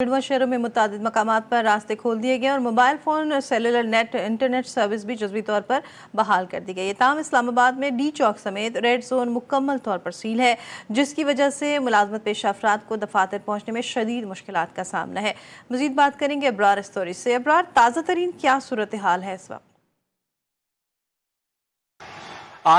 शहरों में मुतादिद मकामात पर रास्ते खोल दिए गए और mobile phone cellular net internet service भी जुज़वी तौर पर बहाल कर दी गई है। ताहम इस्लामाबाद में डी चौक समेत रेड जोन मुकम्मल तौर पर सील है, जिसकी वजह से मुलाजमत पेश अफराद को दफातर पहुँचने में शदीद मुश्किलात का सामना है। मज़ीद बात करेंगे अबरार स्टोरी से। अबरार, ताज़ा तरीन क्या सूरत हाल है इस वक्त?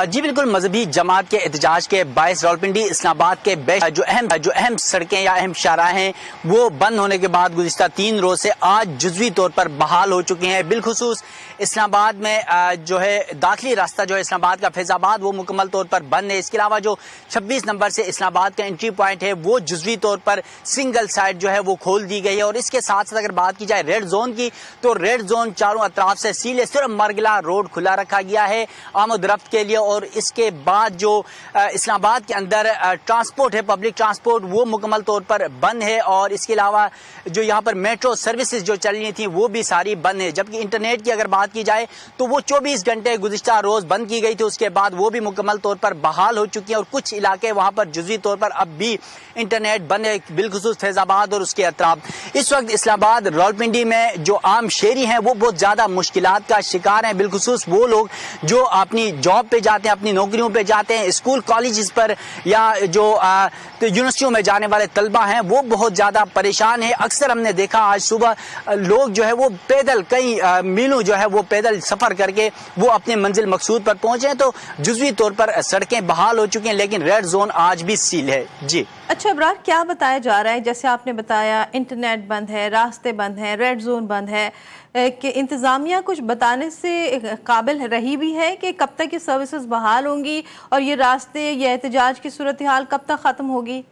जी बिल्कुल, मजहबी जमात के एहतजाज के बायस रावलपिंडी इस्लामाबाद के जो अहम सड़कें या अहम शाहराह हैं वो बंद होने के बाद गुज़िश्ता 3 रोज से आज जुज़वी तौर पर बहाल हो चुके हैं। बिलखुसूस इस्लामाबाद में जो है दाखिली रास्ता जो है इस्लामाबाद का फैज़ाबाद वो मुकम्मल तौर पर बंद है। इसके अलावा जो 26 नंबर से इस्लामाबाद का एंट्री पॉइंट है वो जुज़वी तौर पर सिंगल साइड जो है वो खोल दी गई है। और इसके साथ साथ अगर बात की जाए रेड जोन की, तो रेड जोन चारों अतराफ से सील है, सिर्फ मरगला रोड खुला रखा गया है आमद-रफ्त के लिए। और इसके बाद जो इस्लामाबाद के अंदर ट्रांसपोर्ट है, पब्लिक ट्रांसपोर्ट, वो मुकम्मल तौर पर बंद है। और इसके अलावा जो यहाँ पर मेट्रो सर्विसेज जो चल रही थी वो भी सारी बंद है। जबकि इंटरनेट की अगर बात की जाए तो वो 24 घंटे गुज़िश्ता रोज बंद की गई थी, उसके बाद वो भी मुकम्मल तौर पर बहाल हो चुकी है। और कुछ इलाके वहाँ पर जुज़वी तौर पर अब भी इंटरनेट बंद है, बिलखुसूस फैज़ाबाद और उसके अतराफ। इस वक्त इस्लामाबाद रावलपिंडी में जो आम शहरी हैं वो बहुत ज़्यादा मुश्किलात का शिकार हैं, बिलखुसूस वो लोग जो अपनी जॉब पे जाते हैं, अपनी नौकरियों पे जाते हैं, स्कूल कॉलेजेस पर या जो यूनिवर्सिटियों में जाने वाले तलबा हैं वो बहुत ज़्यादा परेशान हैं। अक्सर हमने देखा आज सुबह लोग जो है वो पैदल कई मीलों जो है वो पैदल सफ़र करके वो अपने मंजिल मकसूद पर पहुंचे हैं। तो जुज़वी तौर पर सड़कें बहाल हो चुकी हैं, लेकिन रेड जोन आज भी सील है। जी अच्छा अबरार, क्या बताया जा रहा है? जैसे आपने बताया इंटरनेट बंद है, रास्ते बंद हैं, रेड जोन बंद है, कि इंतज़ामिया कुछ बताने से काबिल रही भी है कि कब तक ये सर्विसेज बहाल होंगी और ये रास्ते या एहतजाज की सूरत हाल कब तक ख़त्म होगी?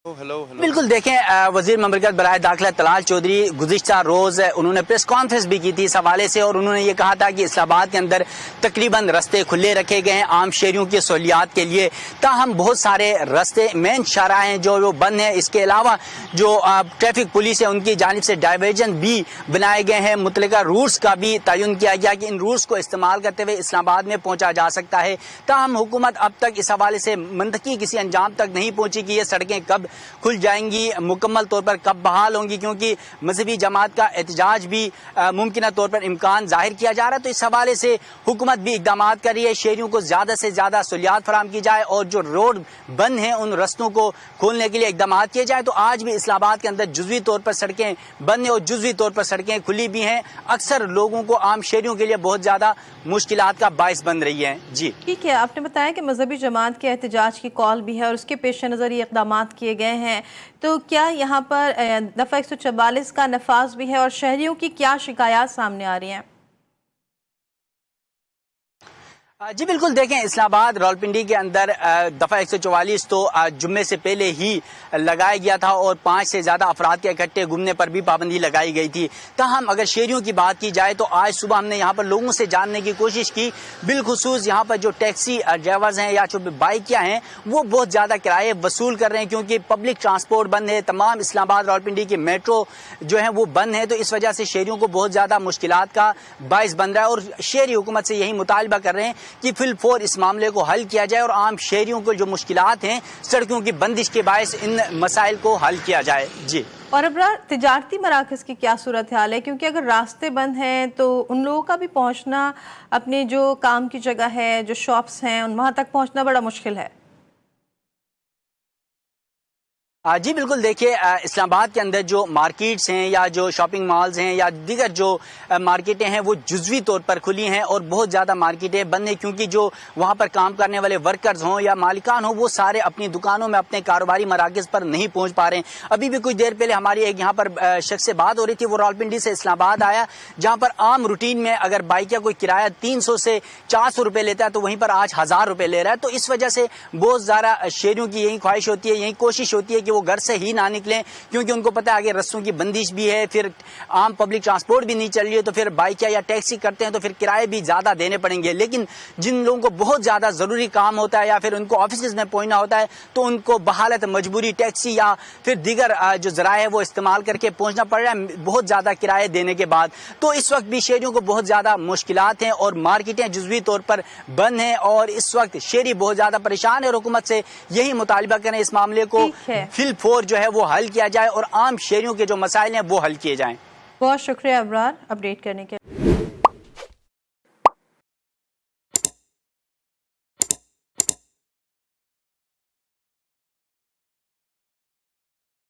बिल्कुल, देखें वजीर ममलिकत बराए दाखिला तलाल चौधरी गुज़िश्ता रोज उन्होंने प्रेस कॉन्फ्रेंस भी की थी इस हवाले से। और उन्होंने ये कहा था कि इस्लामाबाद के अंदर तकरीबन रास्ते खुले रखे गए हैं आम शहरियों की सहूलियात के लिए, ताहम बहुत सारे रास्ते मेन शाहराह हैं जो बंद हैं। इसके अलावा जो ट्रैफिक पुलिस है उनकी जानिब से डाइवर्जन भी बनाए गए हैं, मुतलका रूट्स का भी तयन किया गया कि इन रूट्स को इस्तेमाल करते हुए इस्लामाबाद में पहुंचा जा सकता है। ताहम हुकूमत अब तक इस हवाले से मंतकी किसी अंजाम तक नहीं पहुंची कि ये सड़कें कब खुल जाएंगी, मुकम्मल तौर पर कब बहाल होंगी, क्योंकि मजहबी जमात का एहतजाज भी मुमकिन तौर पर इम्कान जाहिर किया जा रहा है। तो इस हवाले से हुकूमत भी इकदाम कर रही है, शहरियों को ज़्यादा से ज़्यादा सहूलियात फराहम की जाए और जो रोड बंद हैं उन रस्तों को खोलने के लिए इकदाम किए जाए। तो आज भी इस्लामाबाद के अंदर जुज़वी तौर पर सड़कें बंद हैं और जुज़वी तौर पर सड़कें खुली भी हैं, अक्सर लोगों को, आम शहरियों के लिए बहुत ज़्यादा मुश्किलात का बाइस बन रही है। जी ठीक है, आपने बताया कि मजहबी जमात के एहतजाज की कॉल भी है और उसके पेश नज़र ये इकदाम किए गए हैं, तो क्या यहाँ पर दफ़ा 144 का नफाज भी है और शहरियों की क्या शिकायत सामने आ रही हैं? जी बिल्कुल, देखें इस्लामाबाद रावलपिंडी के अंदर दफ़ा 144 तो जुम्मे से पहले ही लगाया गया था और 5 से ज़्यादा अफराद के इकट्ठे घूमने पर भी पाबंदी लगाई गई थी। ताहम अगर शहरियों की बात की जाए तो आज सुबह हमने यहाँ पर लोगों से जानने की कोशिश की, बिलखुसूस यहाँ पर जो टैक्सी ड्राइवर्स हैं या जो बाइकियाँ हैं वो बहुत ज़्यादा किराए वसूल कर रहे हैं, क्योंकि पब्लिक ट्रांसपोर्ट बंद है, तमाम इस्लामाबाद रावलपिंडी की मेट्रो जो है वो बंद है। तो इस वजह से शहरियों को बहुत ज़्यादा मुश्किलात का बाइस बन रहा है और शहरी हुकूमत से यही मुतालबा कर रहे हैं कि फिलफौर इस मामले को हल किया जाए और आम शहरियों को जो मुश्किलात हैं सड़कों की बंदिश के बायस इन मसाइल को हल किया जाए। जी और अबरार, तिजारती मराकज़ की क्या सूरत हाल है? क्योंकि अगर रास्ते बंद हैं तो उन लोगों का भी पहुंचना, अपने जो काम की जगह है, जो शॉप्स हैं, वहां तक पहुंचना बड़ा मुश्किल है। जी बिल्कुल, देखिए इस्लामाबाद के अंदर जो मार्केट्स हैं या जो शॉपिंग मॉल्स हैं या दीगर जो मार्केटें हैं वो जुज़वी तौर पर खुली हैं और बहुत ज़्यादा मार्केटें बंद हैं, क्योंकि जो वहाँ पर काम करने वाले वर्कर्स हों या मालिकान हों वो सारे अपनी दुकानों में अपने कारोबारी मराकज़ पर नहीं पहुँच पा रहे हैं। अभी भी कुछ देर पहले हमारी एक यहाँ पर शख्स से बात हो रही थी, वो रावलपिंडी से इस्लामाबाद आया, जहाँ पर आम रूटीन में अगर बाइक का कोई किराया 300 से 400 रुपये लेता है तो वहीं पर आज 1000 रुपये ले रहा है। तो इस वजह से बहुत ज़्यादा शहरियों की यही ख्वाहिश होती है, यही कोशिश होती है कि वो घर से ही ना निकलें, क्योंकि उनको पता है आगे रस्तों की बंदिश भी है, फिर आम पब्लिक ट्रांसपोर्ट भी नहीं चल रही है, तो फिर बाइक या टैक्सी करते हैं तो फिर किराए भी ज़्यादा देने पड़ेंगे। लेकिन जिन लोगों को बहुत ज़्यादा ज़रूरी काम होता है या फिर उनको ऑफिस में पहुंचना होता है तो उनको बहालत मजबूरी टैक्सी या फिर दीगर जो ज़राए है वो इस्तेमाल करके पहुंचना पड़ रहा है बहुत ज़्यादा किराए देने के बाद। तो इस वक्त भी शहरियों को बहुत ज़्यादा मुश्किलात हैं और मार्केटें जुज़वी तौर पर बंद हैं और इस वक्त शहरी बहुत ज़्यादा परेशान है और हुकूमत से यही मुतालबा करें इस मामले को فی الفور جو ہے وہ حل کیا جائے اور عام شہریوں کے جو مسائل ہیں وہ حل کیے جائیں۔ بہت شکریہ ابرار اپڈیٹ کرنے کے